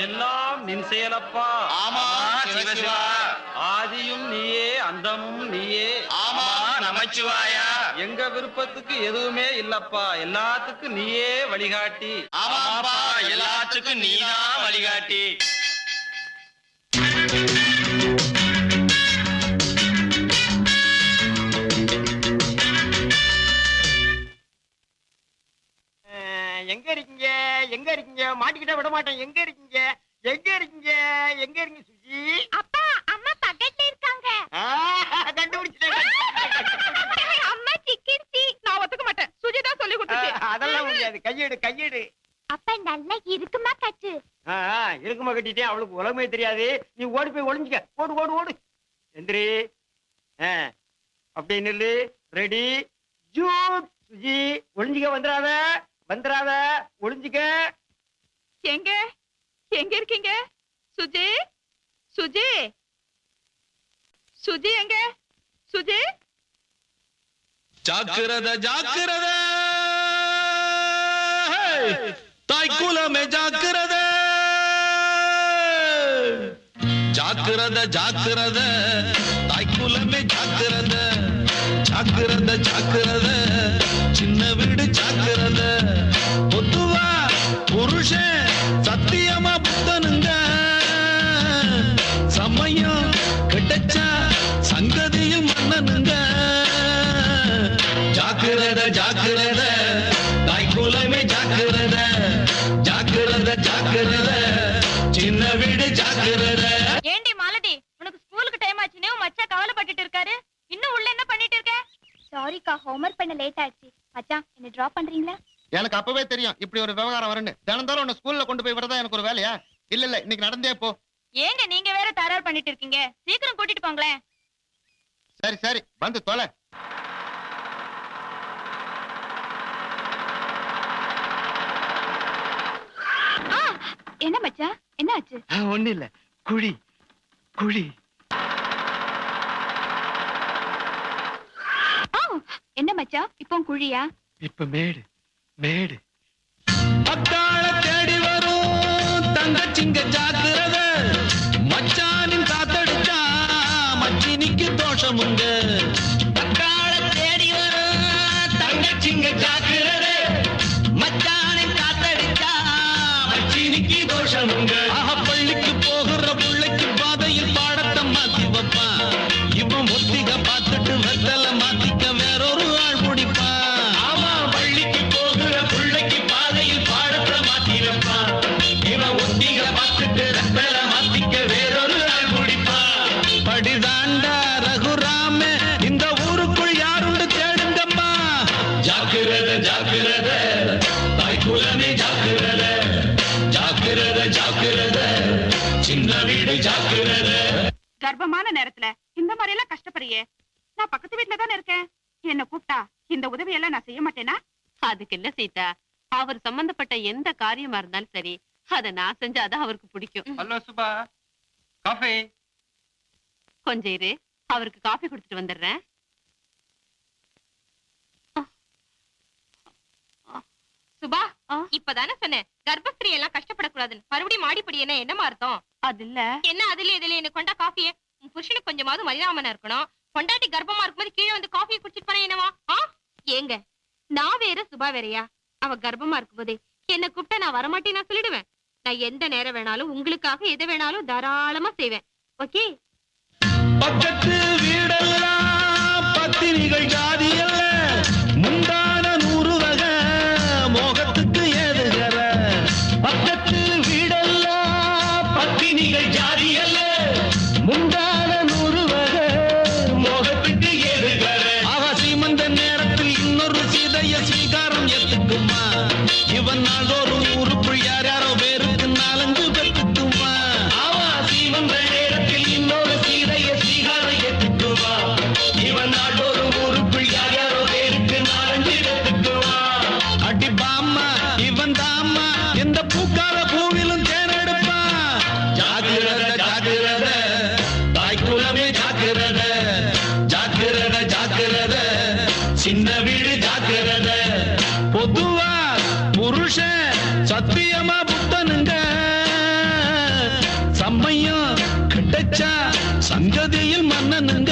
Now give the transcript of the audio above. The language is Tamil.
எல்லாம் நின் செயலப்பா. ஆமா சிவசிவா. ஆதியும் நீயே அந்தமும் நீயே. ஆமா நமச்சிவாயா. எங்க விருப்பத்துக்கு எதுவுமே இல்லப்பா, எல்லாத்துக்கும் நீயே வழிகாட்டி. ஆமாப்பா, எல்லாத்துக்கும் நீதான் வழிகாட்டி. எங்க இருக்கீங்க எங்க இருக்கீங்க? மாட்டிக்கிட்ட விட மாட்டேன். எங்க இருக்கீங்க எங்க இருக்கீங்க எங்க இருக்கீங்க சுஜி? அப்பா அம்மா பக்கத்துல இருக்காங்க. கண்டுபிடிச்சிட்டேன். அம்மா சிக்கிடுச்சி. நான் ஒத்துக்க மாட்டேன். சுஜி தான் சொல்லி கொடுத்துச்சு. அதெல்லாம் முடியாது. கையெடு கையெடு. அப்பா நல்லா இருக்குமா கட்டு? இருக்குமா கட்டிட்டேன். அவளுக்கு உலகமே தெரியாது. நீ ஓடி போய் ஒளிஞ்சுக்க. ஓடு ஓடு ஓடு. எந்திரி. அப்படி நில்லு. ரெடி ஜூட். சுஜி ஒளிஞ்சுக்க. வந்துடாத வந்துடாத. ஒளிஞ்சுக்க. எங்க எங்க இருக்கீங்க? சுஜி சுஜி சுஜி எங்க? சுஜி ஜாக்கிரத ஜாக்கிரத தாய்க்குலமே ஜாக்கிரத ஜாக்கிரத ஜாக்கிரத தாய்க்குலமே ஜாக்கிரத ஜாக்கிரத ஜாக்கிரத சின்ன வீடு ஜாக்கிரத பொதுவா புருஷன் சத்தியமா புத்தனுங்க சமயம் கிடைச்சா சங்கதியில் மன்னனுங்க ஜாக்கிரத ஜாக்கிரத தாய்க்குலமே ஜாக்கிரத ஜாக்கிரத ஜாக்கிரத சின்ன வீடு ஜாக்கிரத. ஏண்டி மாலதி, உனக்கு ஸ்கூலுக்கு டைம் ஆச்சுன்னு மச்சான் கவலைப்பட்டுட்டு இருக்காரு. இன்னும் உள்ள என்ன பண்ணிட்டு இருக்க? சாரிக்கா, ஹோம்வொர்க் பண்ண லேட் ஆச்சு. மச்சான் என்ன டிராப் பண்றீங்களா? எனக்கு அப்பவே தெரியும் இப்படி ஒரு விவகாரம் வரும்னு. தினந்தாலும் உன்னை ஸ்கூல்ல கொண்டு போய் விடதான் எனக்கு ஒரு வேலையா? இல்ல இன்னைக்கு நடந்தே போ. ஏங்க நீங்க வேற தரார் பண்ணிட்டு இருக்கீங்க? சீக்கிரம் கூட்டிட்டு போங்களேன். சரி சரி வந்து தொலை. என்ன மச்சான், என்ன ஆச்சு? ஒண்ணு இல்ல. குழி குழி. என்ன மச்சான் இப்போ குழியா? இப்ப மேடு மேடு. அத்தாள தேடி வரும் தங்கச்சிங்க ஜாக்கிரத மச்சானின் காத்தடிச்சா மச்சினிக்கு தோஷமுங்க. அத்தாள தேடி வரும் தங்கச்சிங்க ஜாக்கிரத மச்சானின் காத்தடிச்சா மச்சினிக்கு தோஷமுங்க. பள்ளிக்கு போகிற பிள்ளைக்கு பாதையில் பாடத்தை மாத்தி வைப்பான். இவன் ஒத்திக பார்த்துட்டு வெத்தலை மாத்திக்க வேறொரு ஆள் முடிப்பான். ஆமா, பள்ளிக்கு போகிற பிள்ளைக்கு பாதையில் பாடத்தை மாத்தி வைப்பான். இவன் ஒத்திக பார்த்துட்டு வெத்தலை மாத்திக்க வேறொரு ஆள் முடிப்பான். படிதாண்டா ரகுராம இந்த ஊருக்குள் யாருண்டு தேடுங்கம்மா. ஜாக்கிரத ஜாக்கிரத தாய்க்குலமே ஜாக்கிரத ஜாக்கிரத ஜாக்கிரத சின்ன வீடு ஜாக்கிரத. கர்ப்பமான நேரத்துல இந்த மாதிரி எல்லாம் கஷ்டப்படுறியே. நான் பக்கத்து வீட்டுல தானே இருக்கேன். என்ன கூப்பிட்டா இந்த உதவியெல்லாம் நான் செய்ய மாட்டேனா? அதுக்கு இல்ல சீதா, அவர் சம்பந்தப்பட்ட எந்த காரியமா இருந்தாலும் சரி அத நான் செஞ்சாதான் அவருக்கு பிடிக்கும். Hello Subha, coffee. கொஞ்சம் இரு, அவருக்கு காஃபி கொடுத்துட்டு வந்துடுறேன். சுபா, இப்பதானே சொன்னேன் கர்ப்பஸ்திரீ எல்லாம் கஷ்டப்படக்கூடாதுன்னு. மறுபடியும் மாடிப்படி என்னமா அர்த்தம்? அது இல்ல. என்ன அதுல இதுல என்ன கொண்டா காஃபியே? உன் புருஷனுக்கு கொஞ்சமாவது மரியாமனா இருக்கணும். பொண்டாட்டி கர்ப்பமா இருக்கும்போது கீழே வந்து காஃபியை குடிச்சிட்டு போனா என்னவா? ஏங்க நான் வேற சுபா வேறையா? அவ கர்ப்பமா இருக்கும்போதே என்ன கூப்பிட்டா நான் வரமாட்டேன் நான் சொல்லிடுவேன். நான் எந்த நேரம் வேணாலும் உங்களுக்காக எது வேணாலும் தாராளமா செய்வேன். ஓகே? பக்கத்து வீடெல்லாம் பத்தினிகள் ஜாதி அல்ல, முந்தான 100 வகை மோகத்துக்கு ஏதுகர. பக்கத்து வீடெல்லாம் பத்தினிகள் ஜாதி அல்ல, முந்தான 100 வகை மோகத்துக்கு ஏதுகர. ஆக சீமந்த நேரத்தில் இன்னொரு சீதைய ஸ்வீகாரம் எத்துக்குமா? இவன் நாள்தோறும் ஊருக்குள் யார் யாரோ பேருக்கு 4-5 பெற்றுக்குமா? ஆவா சீமந்த நேரத்தில் இன்னொரு சீதைய ஸ்வீகாரம் எத்துக்குமா? இவன் நாள்தோறும் ஊருக்குள் யார் யாரோ சங்கதியில் மன்னனுங்க